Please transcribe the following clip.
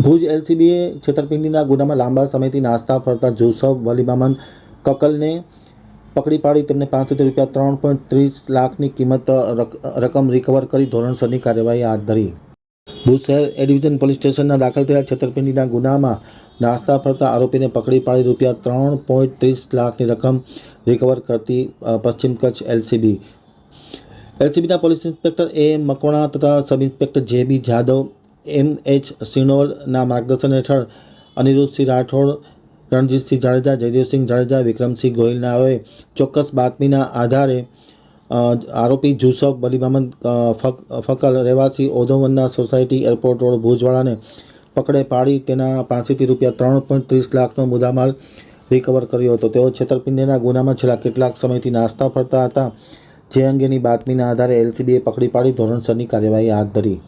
ભુજ એલસીબીએ છેતરપિંડીના ગુનામાં લાંબા સમયથી નાસ્તા ફરતા જોસફ વલીમામન કકલને પકડી પાડી તેમને પાસેથી ₹3.30 લાખની કિંમત રકમ રિકવર કરી ધોરણસરની કાર્યવાહી હાથ ધરી. ભુજ શહેર એ ડિવિઝન પોલીસ સ્ટેશનમાં દાખલ થયેલા છેતરપિંડીના ગુનામાં નાસ્તા ફરતા આરોપીને પકડી પાડી ₹3.30 લાખની રકમ રિકવર કરતી પશ્ચિમ કચ્છ એલસીબીના પોલીસ ઇન્સ્પેક્ટર AM મકવાણા તથા sub inspector JB Jadav, MH સિનોરના માર્ગદર્શન હેઠળ અનિરુદ્ધસિંહ રાઠોડ, રણજીતસિંહ જાડેજા, જયદેવસિંહ જાડેજા, વિક્રમસિંહ ગોહિલનાઓએ ચોક્કસ બાતમીના આધારે આરોપી જુસફ વલીમામન ફકલ રહેવાસી ઓધવન્ના સોસાયટી એરપોર્ટ રોડ ભુજવાળાને પકડે પાડી તેના પાસેથી ₹3.30 લાખનો મુદ્દામાલ રિકવર કર્યો હતો. તેઓ છેતરપિંડીના ગુનામાં છેલ્લા કેટલાક સમયથી નાસ્તા ફરતા હતા, જે અંગેની બાતમીના આધારે એલસીબીએ પકડી પાડી ધોરણસરની કાર્યવાહી હાથ ધરી.